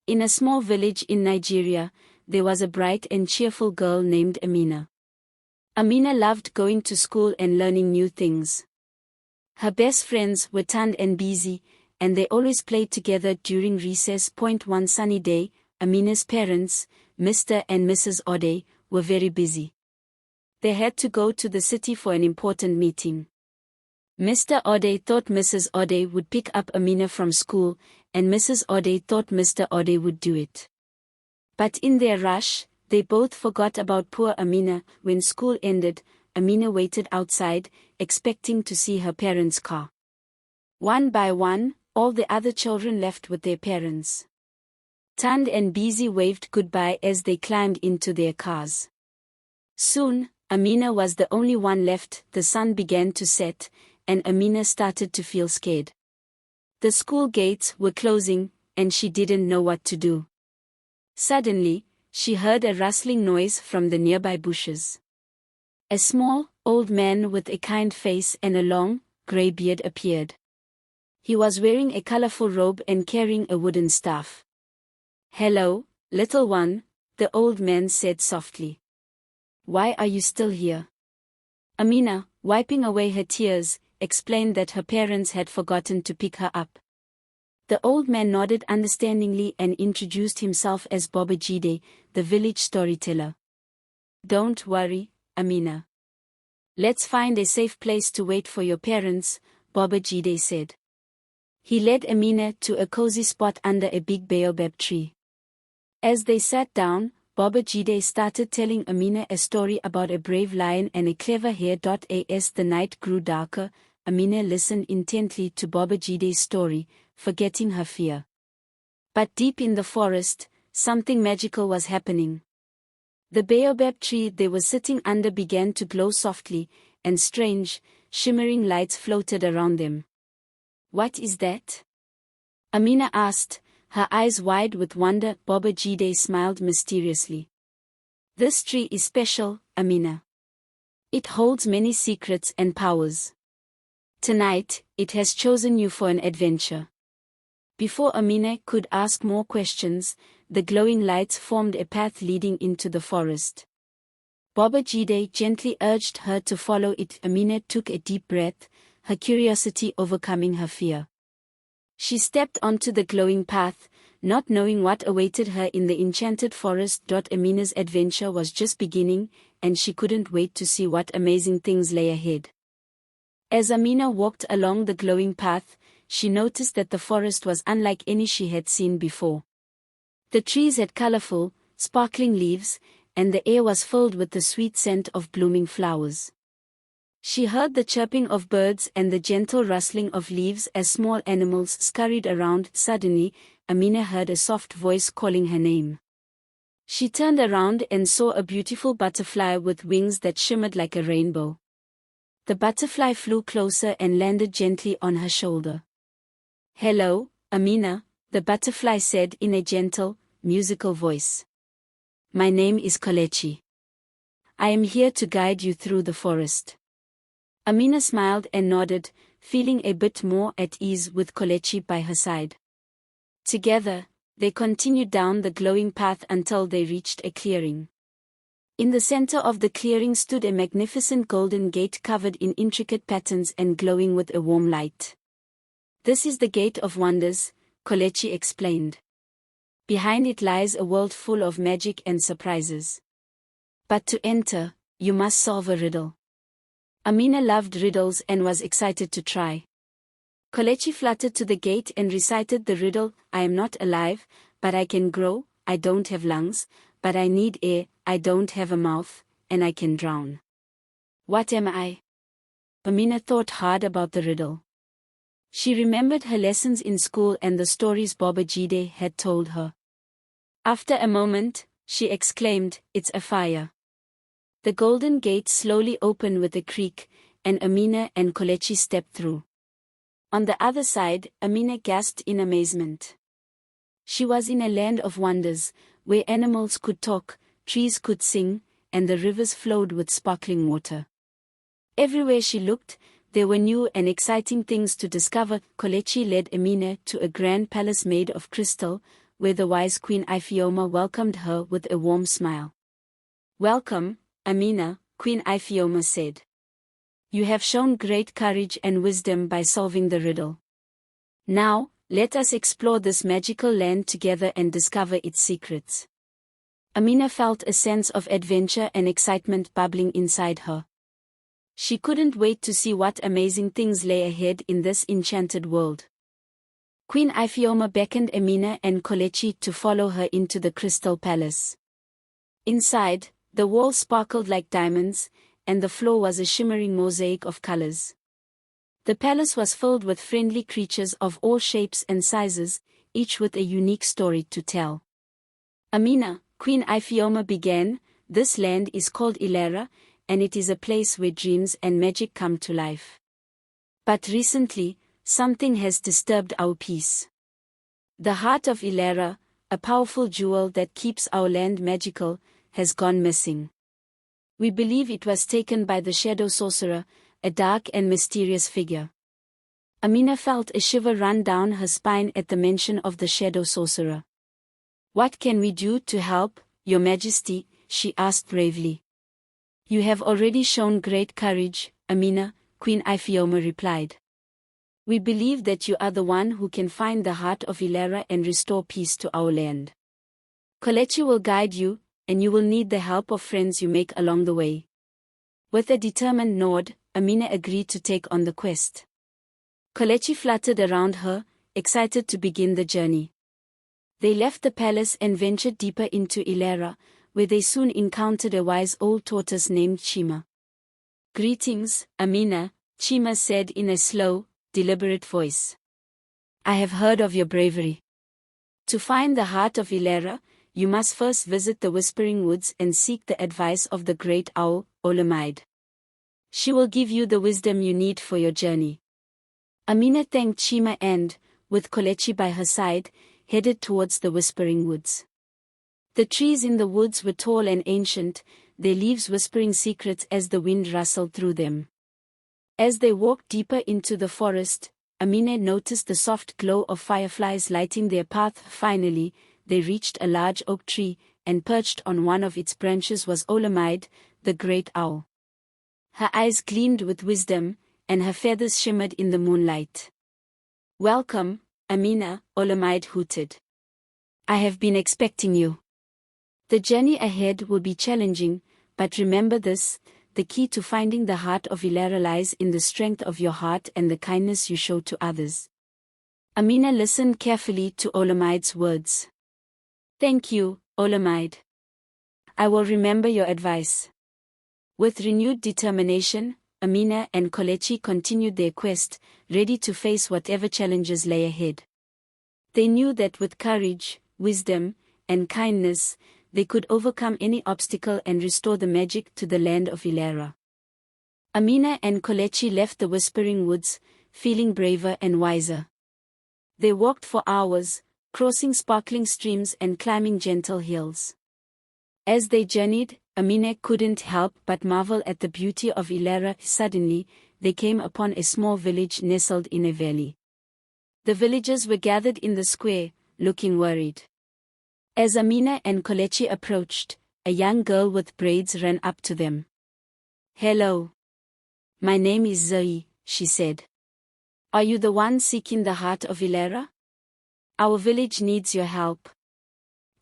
In a small village in Nigeria, there was a bright and cheerful girl named Amina. Amina loved going to school and learning new things. Her best friends were Tand and Busy, and they always played together during recess. One sunny day, Amina's parents, Mr. and Mrs. Ode, were very busy. They had to go to the city for an important meeting. Mr. Ode thought Mrs. Ode would pick up Amina from school, and Mrs. Ode thought Mr. Ode would do it. But in their rush, they both forgot about poor Amina. When school ended, Amina waited outside, expecting to see her parents' car. One by one, all the other children left with their parents. Tand and Busy waved goodbye as they climbed into their cars. Soon, Amina was the only one left. The sun began to set, and Amina started to feel scared. The school gates were closing, and she didn't know what to do. Suddenly, she heard a rustling noise from the nearby bushes. A small, old man with a kind face and a long, grey beard appeared. He was wearing a colorful robe and carrying a wooden staff. "Hello, little one," the old man said softly. "Why are you still here?" Amina, wiping away her tears, explained that her parents had forgotten to pick her up. The old man nodded understandingly and introduced himself as Baba Jide, the village storyteller. "Don't worry, Amina. Let's find a safe place to wait for your parents," Baba Jide said. He led Amina to a cozy spot under a big baobab tree. As they sat down, Baba Jide started telling Amina a story about a brave lion and a clever hare. As the night grew darker, Amina listened intently to Baba Jide's story, forgetting her fear. But deep in the forest, something magical was happening. The baobab tree they were sitting under began to glow softly, and strange, shimmering lights floated around them. "What is that?" Amina asked, her eyes wide with wonder. Baba Jide smiled mysteriously. "This tree is special, Amina. It holds many secrets and powers. Tonight, it has chosen you for an adventure." Before Amina could ask more questions, the glowing lights formed a path leading into the forest. Baba Jide gently urged her to follow it. Amina took a deep breath, her curiosity overcoming her fear. She stepped onto the glowing path, not knowing what awaited her in the enchanted forest. Amina's adventure was just beginning, and she couldn't wait to see what amazing things lay ahead. As Amina walked along the glowing path, she noticed that the forest was unlike any she had seen before. The trees had colorful, sparkling leaves, and the air was filled with the sweet scent of blooming flowers. She heard the chirping of birds and the gentle rustling of leaves as small animals scurried around. Suddenly, Amina heard a soft voice calling her name. She turned around and saw a beautiful butterfly with wings that shimmered like a rainbow. The butterfly flew closer and landed gently on her shoulder. "Hello, Amina," the butterfly said in a gentle, musical voice. "My name is Kelechi. I am here to guide you through the forest." Amina smiled and nodded, feeling a bit more at ease with Kelechi by her side. Together, they continued down the glowing path until they reached a clearing. In the center of the clearing stood a magnificent golden gate covered in intricate patterns and glowing with a warm light. "This is the Gate of Wonders," Kelechi explained. "Behind it lies a world full of magic and surprises. But to enter, you must solve a riddle." Amina loved riddles and was excited to try. Kelechi fluttered to the gate and recited the riddle. "I am not alive, but I can grow, I don't have lungs, but I need air, I don't have a mouth, and I can drown. What am I?" Amina thought hard about the riddle. She remembered her lessons in school and the stories Baba Jide had told her. After a moment, she exclaimed, "It's a fire." The golden gate slowly opened with a creak, and Amina and Kelechi stepped through. On the other side, Amina gasped in amazement. She was in a land of wonders, where animals could talk, trees could sing, and the rivers flowed with sparkling water. Everywhere she looked, there were new and exciting things to discover. Kelechi led Amina to a grand palace made of crystal, where the wise Queen Iphioma welcomed her with a warm smile. "Welcome, Amina," Queen Iphioma said. "You have shown great courage and wisdom by solving the riddle. Now, let us explore this magical land together and discover its secrets." Amina felt a sense of adventure and excitement bubbling inside her. She couldn't wait to see what amazing things lay ahead in this enchanted world. Queen Iphioma beckoned Amina and Kelechi to follow her into the Crystal Palace. Inside, the walls sparkled like diamonds, and the floor was a shimmering mosaic of colors. The palace was filled with friendly creatures of all shapes and sizes, each with a unique story to tell. "Amina," Queen Iphioma began, "this land is called Ilera, and it is a place where dreams and magic come to life. But recently, something has disturbed our peace. The heart of Ilera, a powerful jewel that keeps our land magical, has gone missing. We believe it was taken by the Shadow Sorcerer, a dark and mysterious figure." Amina felt a shiver run down her spine at the mention of the Shadow Sorcerer. "What can we do to help, Your Majesty?" she asked bravely. "You have already shown great courage, Amina," Queen Iphioma replied. "We believe that you are the one who can find the heart of Ilera and restore peace to our land. Kelechi will guide you, and you will need the help of friends you make along the way." With a determined nod, Amina agreed to take on the quest. Kelechi fluttered around her, excited to begin the journey. They left the palace and ventured deeper into Ilera, where they soon encountered a wise old tortoise named Chima. "Greetings, Amina," Chima said in a slow, deliberate voice. "I have heard of your bravery. To find the heart of Ilera, you must first visit the Whispering Woods and seek the advice of the great owl, Olamide. She will give you the wisdom you need for your journey." Amina thanked Chima and, with Kelechi by her side, headed towards the Whispering Woods. The trees in the woods were tall and ancient, their leaves whispering secrets as the wind rustled through them. As they walked deeper into the forest, Amina noticed the soft glow of fireflies lighting their path. Finally, they reached a large oak tree, and perched on one of its branches was Olamide, the great owl. Her eyes gleamed with wisdom, and her feathers shimmered in the moonlight. "Welcome, Amina," Olamide hooted. "I have been expecting you. The journey ahead will be challenging, but remember this, the key to finding the heart of Ilera lies in the strength of your heart and the kindness you show to others." Amina listened carefully to Olamide's words. "Thank you, Olamide. I will remember your advice." With renewed determination, Amina and Kelechi continued their quest, ready to face whatever challenges lay ahead. They knew that with courage, wisdom, and kindness, they could overcome any obstacle and restore the magic to the land of Ilera. Amina and Kelechi left the Whispering Woods, feeling braver and wiser. They walked for hours, crossing sparkling streams and climbing gentle hills. As they journeyed, Amina couldn't help but marvel at the beauty of Ilera. Suddenly, they came upon a small village nestled in a valley. The villagers were gathered in the square, looking worried. As Amina and Kelechi approached, a young girl with braids ran up to them. "Hello. My name is Zoe," she said. "Are you the one seeking the heart of Ilera? Our village needs your help.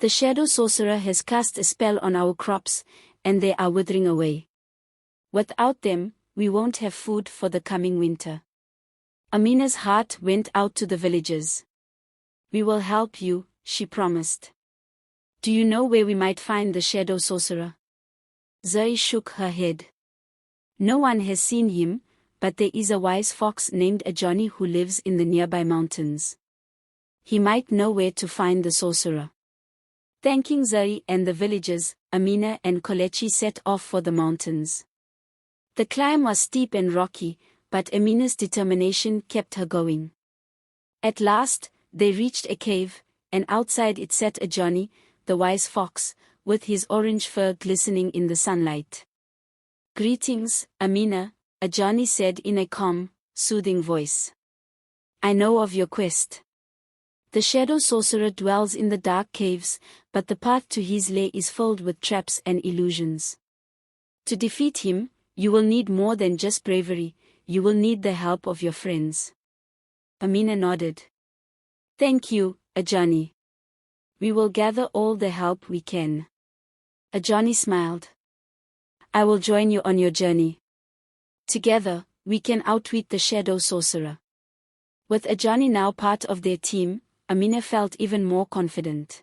The Shadow Sorcerer has cast a spell on our crops, and they are withering away. Without them, we won't have food for the coming winter." Amina's heart went out to the villagers. "We will help you," she promised. "Do you know where we might find the Shadow Sorcerer?" Zoe shook her head. "No one has seen him, but there is a wise fox named Ajani who lives in the nearby mountains. He might know where to find the sorcerer." Thanking Zoe and the villagers, Amina and Kelechi set off for the mountains. The climb was steep and rocky, but Amina's determination kept her going. At last, they reached a cave, and outside it sat Ajani, the wise fox, with his orange fur glistening in the sunlight. "Greetings, Amina," Ajani said in a calm, soothing voice. "I know of your quest. The shadow sorcerer dwells in the dark caves, but the path to his lair is filled with traps and illusions. To defeat him, you will need more than just bravery, you will need the help of your friends. Amina nodded. Thank you, Ajani. We will gather all the help we can. Ajani smiled. I will join you on your journey. Together, we can outwit the shadow sorcerer. With Ajani now part of their team, Amina felt even more confident.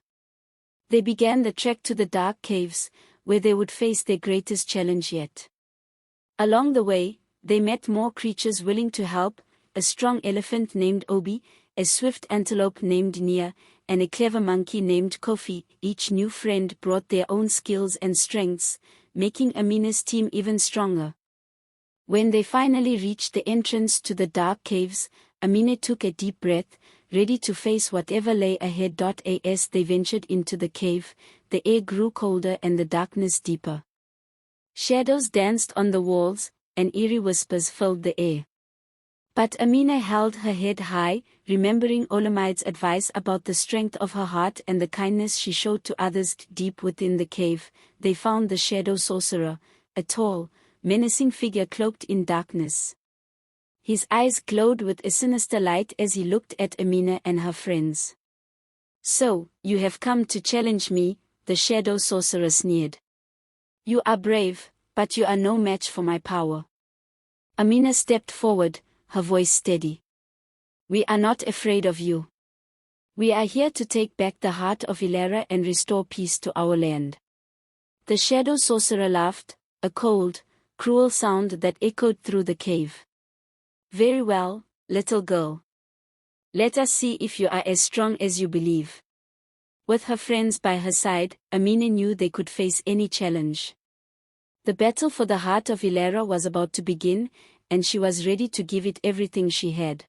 They began the trek to the dark caves, where they would face their greatest challenge yet. Along the way, they met more creatures willing to help, a strong elephant named Obi, a swift antelope named Nia, and a clever monkey named Kofi. Each new friend brought their own skills and strengths, making Amina's team even stronger. When they finally reached the entrance to the dark caves, Amina took a deep breath, ready to face whatever lay ahead. As they ventured into the cave, the air grew colder and the darkness deeper. Shadows danced on the walls, and eerie whispers filled the air. But Amina held her head high, remembering Olamide's advice about the strength of her heart and the kindness she showed to others. Deep within the cave, they found the shadow sorcerer, a tall, menacing figure cloaked in darkness. His eyes glowed with a sinister light as he looked at Amina and her friends. So, you have come to challenge me, the shadow sorcerer sneered. You are brave, but you are no match for my power. Amina stepped forward, her voice steady. We are not afraid of you. We are here to take back the heart of Ilara and restore peace to our land. The shadow sorcerer laughed, a cold, cruel sound that echoed through the cave. Very well, little girl. Let us see if you are as strong as you believe. With her friends by her side, Amina knew they could face any challenge. The battle for the heart of Ilara was about to begin, and she was ready to give it everything she had.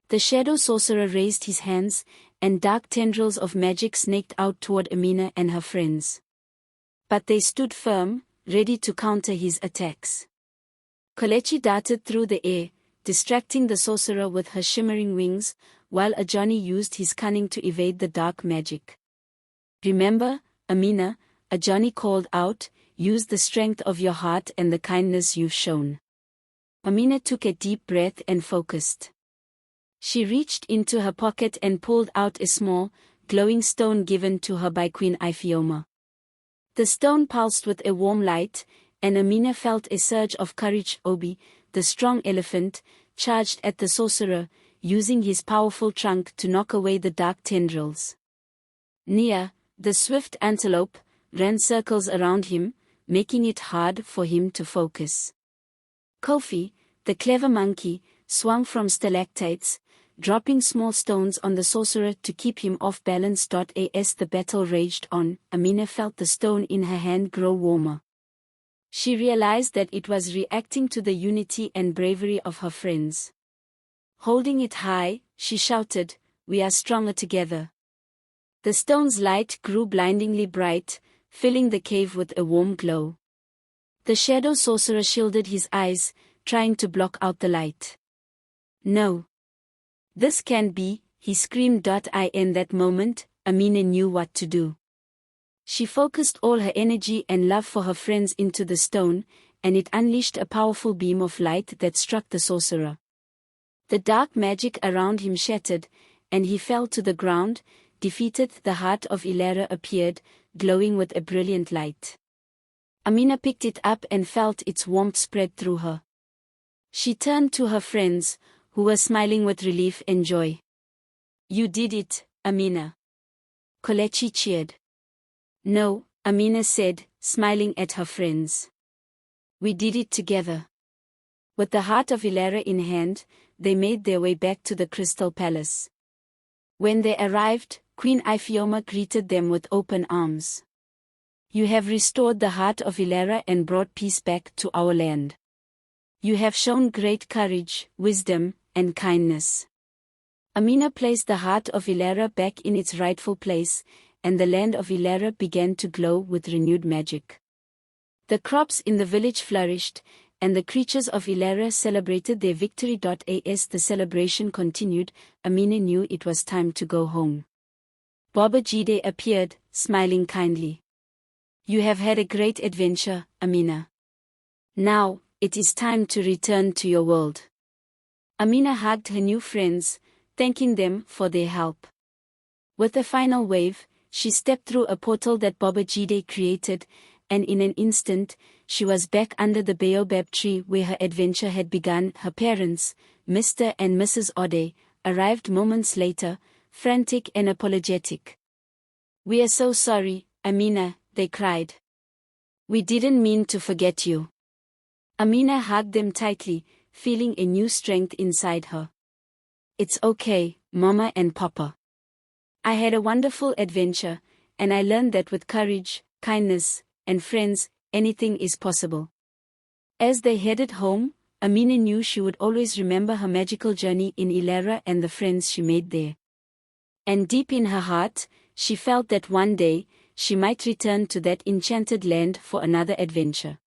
The shadow sorcerer raised his hands, and dark tendrils of magic snaked out toward Amina and her friends. But they stood firm, ready to counter his attacks. Kelechi darted through the air, distracting the sorcerer with her shimmering wings, while Ajani used his cunning to evade the dark magic. Remember, Amina, Ajani called out, use the strength of your heart and the kindness you've shown. Amina took a deep breath and focused. She reached into her pocket and pulled out a small, glowing stone given to her by Queen Ifeoma. The stone pulsed with a warm light, and Amina felt a surge of courage. Obi, the strong elephant, charged at the sorcerer, using his powerful trunk to knock away the dark tendrils. Nia, the swift antelope, ran circles around him, making it hard for him to focus. Kofi, the clever monkey, swung from stalactites, dropping small stones on the sorcerer to keep him off balance. As the battle raged on, Amina felt the stone in her hand grow warmer. She realized that it was reacting to the unity and bravery of her friends. Holding it high, she shouted, "We are stronger together." The stone's light grew blindingly bright, filling the cave with a warm glow. The shadow sorcerer shielded his eyes, trying to block out the light. No. This can't be, he screamed. In that moment, Amina knew what to do. She focused all her energy and love for her friends into the stone, and it unleashed a powerful beam of light that struck the sorcerer. The dark magic around him shattered, and he fell to the ground. Defeated, the heart of Ilara appeared, glowing with a brilliant light. Amina picked it up and felt its warmth spread through her. She turned to her friends, who were smiling with relief and joy. You did it, Amina. Kelechi cheered. No, Amina said, smiling at her friends. We did it together. With the heart of Ilara in hand, they made their way back to the Crystal Palace. When they arrived, Queen Ifeoma greeted them with open arms. You have restored the heart of Ilara and brought peace back to our land. You have shown great courage, wisdom, and kindness. Amina placed the heart of Ilara back in its rightful place, and the land of Ilara began to glow with renewed magic. The crops in the village flourished, and the creatures of Ilera celebrated their victory. As the celebration continued, Amina knew it was time to go home. Baba Jide appeared, smiling kindly. "You have had a great adventure, Amina. Now, it is time to return to your world." Amina hugged her new friends, thanking them for their help. With a final wave, she stepped through a portal that Baba Jide created, and in an instant, she was back under the baobab tree where her adventure had begun. Her parents, Mr. and Mrs. Ode, arrived moments later, frantic and apologetic. "We are so sorry, Amina," they cried. "We didn't mean to forget you." Amina hugged them tightly, feeling a new strength inside her. "It's okay, Mama and Papa. I had a wonderful adventure, and I learned that with courage, kindness, and friends, anything is possible." As they headed home, Amina knew she would always remember her magical journey in Ilera and the friends she made there. And deep in her heart, she felt that one day, she might return to that enchanted land for another adventure.